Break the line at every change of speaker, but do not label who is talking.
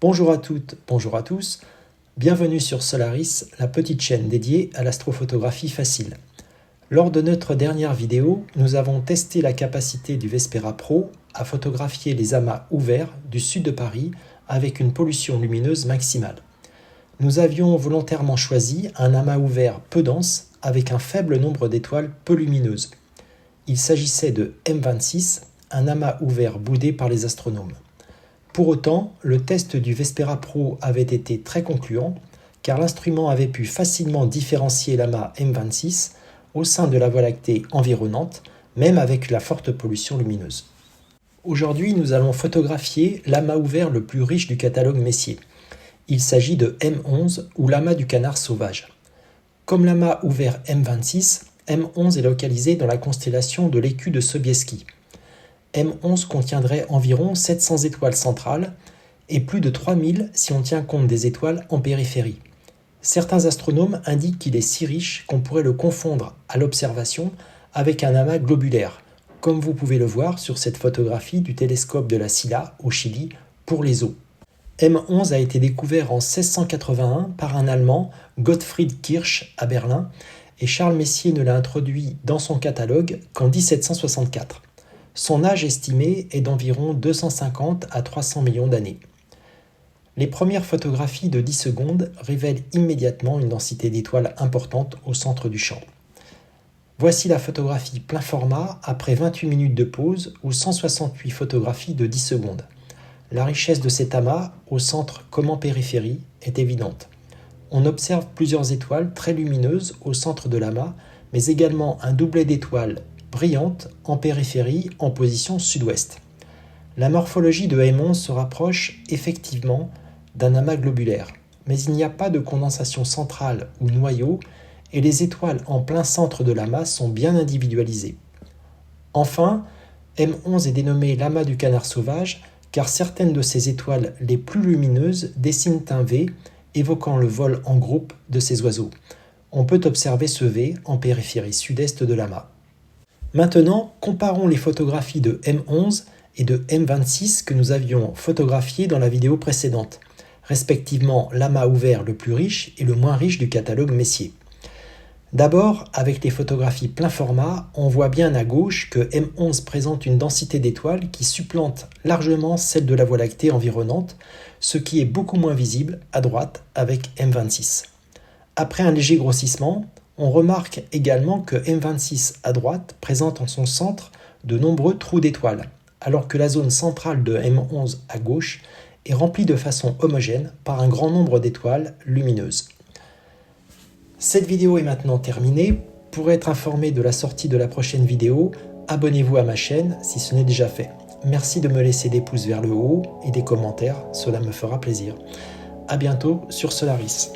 Bonjour à toutes, bonjour à tous, bienvenue sur Solaris, la petite chaîne dédiée à l'astrophotographie facile. Lors de notre dernière vidéo, nous avons testé la capacité du Vespera Pro à photographier les amas ouverts du sud de Paris avec une pollution lumineuse maximale. Nous avions volontairement choisi un amas ouvert peu dense avec un faible nombre d'étoiles peu lumineuses. Il s'agissait de M26, un amas ouvert boudé par les astronomes. Pour autant, le test du Vespera Pro avait été très concluant car l'instrument avait pu facilement différencier l'amas M26 au sein de la Voie lactée environnante, même avec la forte pollution lumineuse. Aujourd'hui, nous allons photographier l'amas ouvert le plus riche du catalogue Messier. Il s'agit de M11 ou l'amas du canard sauvage. Comme l'amas ouvert M26, M11 est localisé dans la constellation de l'écu de Sobieski. M11 contiendrait environ 700 étoiles centrales et plus de 3000 si on tient compte des étoiles en périphérie. Certains astronomes indiquent qu'il est si riche qu'on pourrait le confondre à l'observation avec un amas globulaire, comme vous pouvez le voir sur cette photographie du télescope de la Silla au Chili pour les eaux. M11 a été découvert en 1681 par un Allemand, Gottfried Kirch, à Berlin, et Charles Messier ne l'a introduit dans son catalogue qu'en 1764. Son âge estimé est d'environ 250 à 300 millions d'années. Les premières photographies de 10 secondes révèlent immédiatement une densité d'étoiles importante au centre du champ. Voici la photographie plein format après 28 minutes de pause ou 168 photographies de 10 secondes. La richesse de cet amas, au centre comme en périphérie, est évidente. On observe plusieurs étoiles très lumineuses au centre de l'amas, mais également un doublet d'étoiles brillante en périphérie en position sud-ouest. La morphologie de M11 se rapproche effectivement d'un amas globulaire, mais il n'y a pas de condensation centrale ou noyau et les étoiles en plein centre de l'amas sont bien individualisées. Enfin, M11 est dénommé l'amas du canard sauvage car certaines de ces étoiles les plus lumineuses dessinent un V évoquant le vol en groupe de ces oiseaux. On peut observer ce V en périphérie sud-est de l'amas. Maintenant, comparons les photographies de M11 et de M26 que nous avions photographiées dans la vidéo précédente, respectivement l'amas ouvert le plus riche et le moins riche du catalogue Messier. D'abord, avec les photographies plein format, on voit bien à gauche que M11 présente une densité d'étoiles qui supplante largement celle de la Voie lactée environnante, ce qui est beaucoup moins visible à droite avec M26. Après un léger grossissement, on remarque également que M26 à droite présente en son centre de nombreux trous d'étoiles, alors que la zone centrale de M11 à gauche est remplie de façon homogène par un grand nombre d'étoiles lumineuses. Cette vidéo est maintenant terminée. Pour être informé de la sortie de la prochaine vidéo, abonnez-vous à ma chaîne si ce n'est déjà fait. Merci de me laisser des pouces vers le haut et des commentaires, cela me fera plaisir. À bientôt sur Solaris.